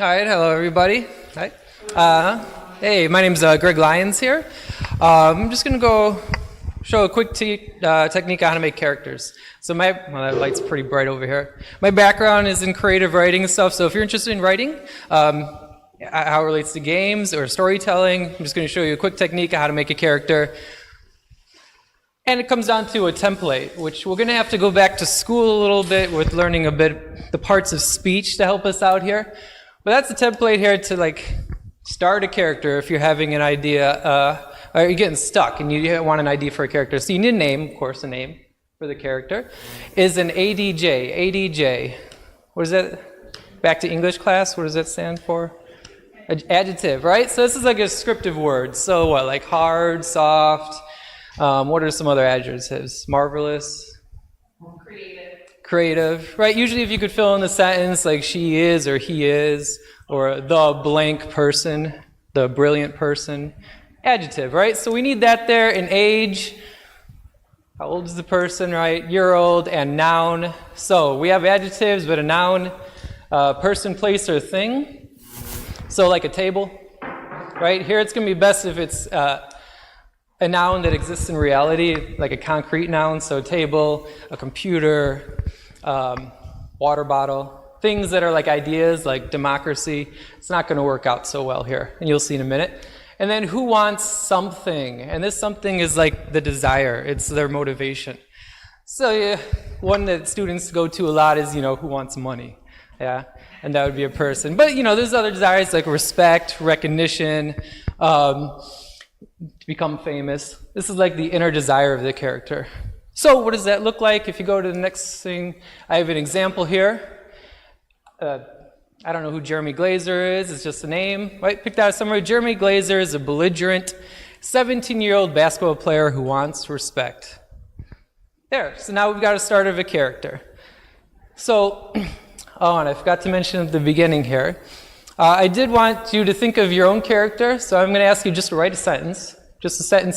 All right, hello everybody. Hi. Hey, my name's Greg Lyons here. I'm just going to go show a quick technique on how to make characters. So that light's pretty bright over here. My background is in creative writing and stuff, so if you're interested in writing, how it relates to games or storytelling, I'm just going to show you a quick technique on how to make a character. And it comes down to a template, which we're going to have to go back to school a little bit with learning a bit the parts of speech to help us out here. But that's the template here to start a character if you're having an idea, or you're getting stuck and you want an idea for a character. So you need a name, of course, a name for the character. Is an ADJ. ADJ. What is that? Back to English class, what does that stand for? Adjective, right? So this is like a descriptive word. So what, like hard, soft? What are some other adjectives? Marvelous? Creative, right? Usually if you could fill in the sentence like she is or he is, or the blank person, the brilliant person. Adjective, right? So we need that there. In age, how old is the person, right? Year old, and noun. So we have adjectives, but a noun, person, place, or thing. So like a table, right? Here it's going to be best if it's a noun that exists in reality, like a concrete noun, so a table, a computer, water bottle, things that are like ideas, like democracy. It's not going to work out so well here, and you'll see in a minute. And then who wants something? And this something is like the desire. It's their motivation. So yeah, one that students go to a lot is, who wants money? Yeah, and that would be a person. But, there's other desires like respect, recognition, to become famous. This is like the inner desire of the character. So what does that look like? If you go to the next thing, I have an example here. I don't know who Jeremy Glazer is. It's just a name, right? Picked out somewhere. Jeremy Glazer is a belligerent 17-year-old basketball player who wants respect. There. So now we've got a start of a character. So, and I forgot to mention at the beginning here, I did want you to think of your own character, so I'm going to ask you just to write a sentence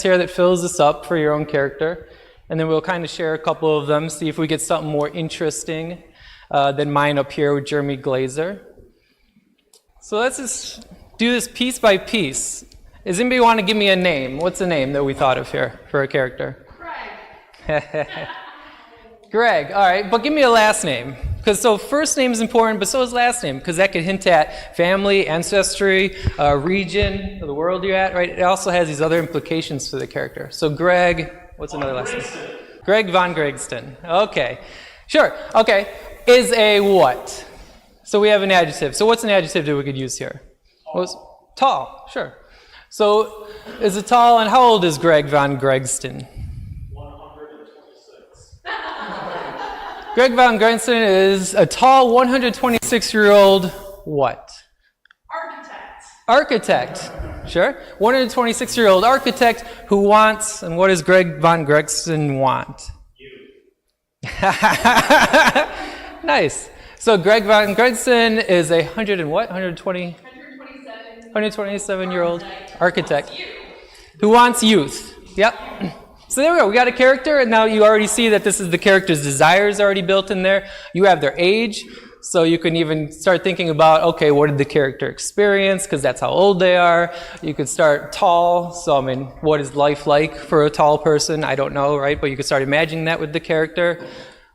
here that fills this up for your own character, and then we'll kind of share a couple of them, see if we get something more interesting than mine up here with Jeremy Glazer. So let's just do this piece by piece. Does anybody want to give me a name? What's a name that we thought of here for a character? Greg. Greg, all right, but give me a last name. So first name is important, but so is last name, because that could hint at family, ancestry, region of the world you're at, right? It also has these other implications for the character. So Greg, what's another last name? Greg von Gregston. Okay, sure. Okay, is a what? So we have an adjective. So what's an adjective that we could use here? Tall, sure. So is it tall, and how old is Greg von Gregston? 126. Greg von Gregston is a tall 126-year-old what? Architect, sure. 126-year-old architect who wants, and what does Greg von Gregston want? You. Nice. So Greg von Gregston is a 127-year-old architect who wants youth. Yep. So there we go. We got a character, and now you already see that this is the character's desires already built in there. You have their age, so you can even start thinking about, okay, what did the character experience, because that's how old they are. You could start tall, so what is life like for a tall person? I don't know, right? But you could start imagining that with the character.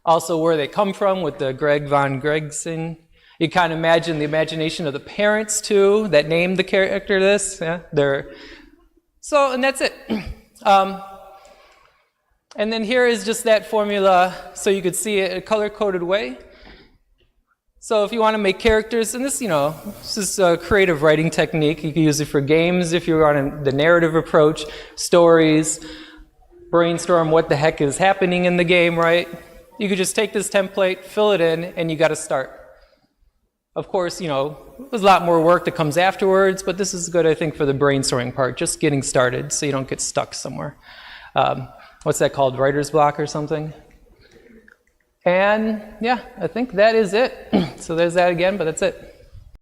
Also, where they come from with the Greg von Gregston. You kind of imagine the imagination of the parents, too, that named the character this. Yeah, and that's it. And then here is just that formula, so you could see it in a color-coded way. So if you want to make characters, and this is a creative writing technique. You can use it for games if you're on the narrative approach, stories, brainstorm what the heck is happening in the game, right? You could just take this template, fill it in, and you got to start. Of course, there's a lot more work that comes afterwards, but this is good, I think, for the brainstorming part, just getting started so you don't get stuck somewhere. What's that called, writer's block or something? And yeah, I think that is it. So there's that again, but that's it.